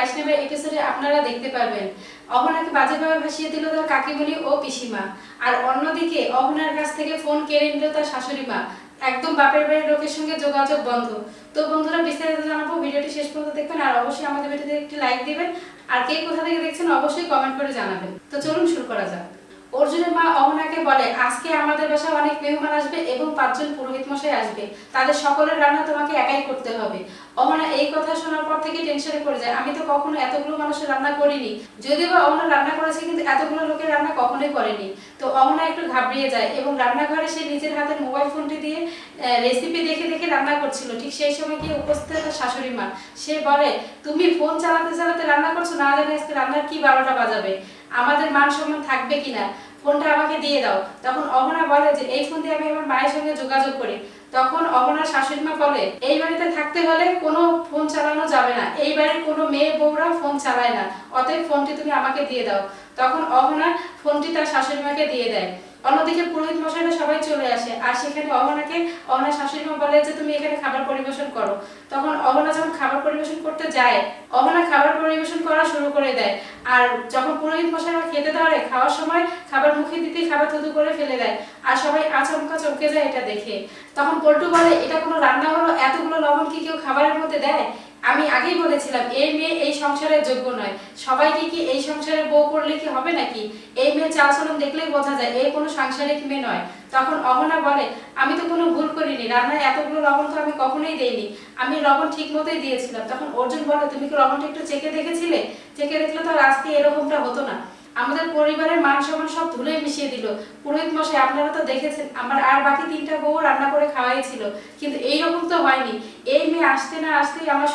22 নম্বর এপিসোডে আপনারা দেখতে পারবেন অহনাকে বাজেভাবে ভাসিয়ে দিল তার কাকিমণি ও পিসিমা, আর অন্যদিকে অহনার কাছ থেকে ফোন কেড়ে নিল তার শাশুড়ি মা। একদম বাপের বাড়ির লোকের সঙ্গে যোগাযোগ বন্ধ। তো বন্ধুরা, বিস্তারিত জানাবো, ভিডিওটি শেষ পর্যন্ত দেখবেন আর অবশ্যই আমাদের ভিডিওতে একটি লাইক দিবেন। আর কে কোথা থেকে দেখছেন অবশ্যই কমেন্ট করে জানাবেন। তো চলুন শুরু করা যাক। অর্জুনের মা অহনাকে বলে, আজকে আমাদের বাসায় অনেক মেহমান আসবে এবং 5 জন পুরোহিত মশাই আসবে, তাদের সকলের রান্না তোমাকে একাই করতে হবে। অহনা এই কথা শোনার পর থেকে টেনশনে পড়ে যায়, আমি তো কখনো এতগুলো মানুষের রান্না করিনি। যদিও বা অহনা রান্না করেছে, কিন্তু এতগুলো লোকের রান্না কখনোই করেনি। তো অহনা একটু ঘাবড়িয়ে যায় এবং রান্নাঘরে সে নিজের হাতের মোবাইল ফোনটি দিয়ে রেসিপি দেখে দেখে রান্না করছিল। ঠিক সেই সময় গিয়ে উপস্থিত তার শাশুড়ি মা। সে বলে, তুমি ফোন চালাতে চালাতে রান্না করছো, না জানি আজকে রান্নার কি 12টা বাজাবে, আমাদের মান সম্মান থাকবে কিনা, ফোনটা আমাকে দিয়ে দাও। তখন অহনা বলে যে এই ফোন দিয়ে আমি আমার মায়ের সঙ্গে যোগাযোগ করি। তখন অহনার শাশুড়ি মা বলে, এই বাড়িতে থাকতে হলে কোনো ফোন চালানো যাবে না, এই বাড়ির কোনো মেয়ে বউরা ফোন চালায় না, অতএব ফোনটি তুমি আমাকে দিয়ে দাও। তখন অহনা ফোনটি তার শাশুড়ি মাকে দিয়ে দেয়। অন্যদিকে পুরোহিত মশাইরা সবাই চলে আসে, আর সেখানে অহনার শাশুড়ি মা বলে যে তুমি এখানে খাবার পরিবেশন করো। তখন অহনা যখন খাবার পরিবেশন করতে যায়, অহনা খাবার পরিবেশন করা শুরু করে দেয়। আর যখন পুরোহিত মশাইরা খেতে ধরে, খাওয়ার সময় খাবার মুখে দিতেই খাবার থুতু করে ফেলে দেয়, আর সবাই আচমকা চমকে যায় এটা দেখে। তখন পল্টু বলে, এটা কোনো রান্না হলো? এতগুলো লবণ কি কেউ খাবারের মধ্যে দেয়? আমি আগেই বলেছিলাম এই মেয়ে এই সংসারের যোগ্য নয়। সবাইকে কি এই সংসারের বউ করলে কি হবে নাকি? এই মেয়ে চালচলন দেখলেই বোঝা যায় এই কোনো সাংসারিক মেয়ে নয়। তখন অহনা বলে, আমি তো কোনো ভুল করিনি, রান্নায় এতগুলো লবণ তো আমি কখনোই দেইনি, আমি লবণ ঠিক মতোই দিয়েছিলাম। তখন অর্জুন বলে, তুমি কি লবণটা একটু চেখে দেখেছিলে? চেখে দেখলে তো আর আজকে এরকমটা হতো না। আমাদের পরিবারের মান সম্মান সব ধুলোয় মিশিয়ে দিল। পুরোহিত মশাই, আপনারা তো দেখেছেন আমার আর বাকি 3টা বউ রান্না করে খাওয়াই ছিল, কিন্তু এইরকম তো হয়নি। এই মেয়ে আসতে না আসতেই আমার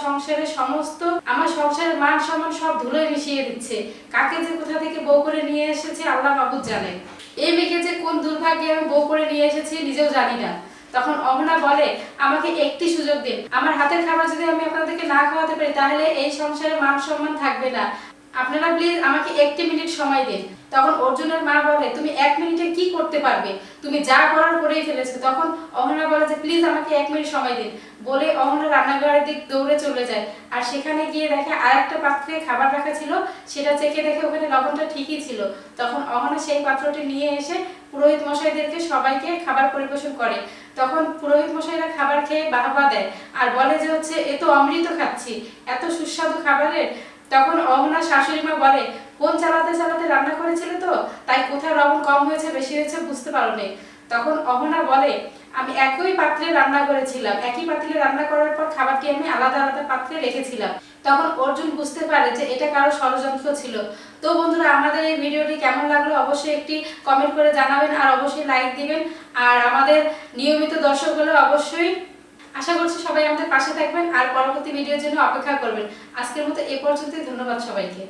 সংসারের মান সম্মান সব ধুলোয় মিশিয়ে দিচ্ছে। কাকে যে কোথা থেকে বউ করে নিয়ে এসেছে আল্লাহ মাবুদ জানে। এই মেয়েকে যে কোন দুর্ভাগ্যে আমি বউ করে নিয়ে এসেছি নিজেও জানি না। তখন অহনা বলে, আমাকে একটি সুযোগ দিন, আমার হাতের খাবার যদি আমি আপনাদেরকে না খাওয়াতে পারি তাহলে এই সংসারে মান সম্মান থাকবে না, আপনারা প্লিজ আমাকে 1 মিনিট সময় দিন। তখন অর্জুনের মা বলে, তুমি 1 মিনিটে কি করতে পারবে, তুমি যা করার করেই ফেলেছো। তখন অহনা বলে যে প্লিজ আমাকে 1 মিনিট সময় দিন। বলে অহনা রান্নাঘরের দিক দৌড়ে চলে যায়, আর সেখানে গিয়ে দেখে আর একটা পাত্রে খাবার রাখা ছিল, সেটা চেখে দেখে ওখানে লবণটা ঠিকই ছিল। তখন অহনা সেই পাত্রটি নিয়ে এসে পুরোহিত মশাইদেরকে সবাইকে খাবার পরিবেশন করে। তখন পুরোহিত মশাইরা খাবার খেয়ে বাহবা দেয় আর বলে যে এ তো অমৃত খাচ্ছি, এত সুস্বাদু খাবারের। তখন অহনার শাশুড়ি মা বলে, ফোন চালাতে চালাতে রান্না করেছিলে তো, তাই কোথায় লবণ কম হয়েছে বেশি হয়েছে বুঝতে পারোনি। তখন অহনা বলে, আমি একই পাত্রে রান্না করেছিলাম, একই পাতিলে রান্না করার পর খাবারটি আমি আলাদা আলাদা পাত্রে রেখেছিলাম। তখন অর্জুন বুঝতে পারে যে এটা কারো ষড়যন্ত্র ছিল। তো বন্ধুরা, আমাদের এই ভিডিওটি কেমন লাগলো অবশ্যই একটি কমেন্ট করে জানাবেন আর অবশ্যই লাইক দিবেন। আর আমাদের নিয়মিত দর্শকগুলো অবশ্যই আশা করছি সবাই আমাদের পাশে থাকবেন আর পরবর্তী ভিডিওর জন্য অপেক্ষা করবেন। আজকের মতো এ পর্যন্তই, ধন্যবাদ সবাইকে।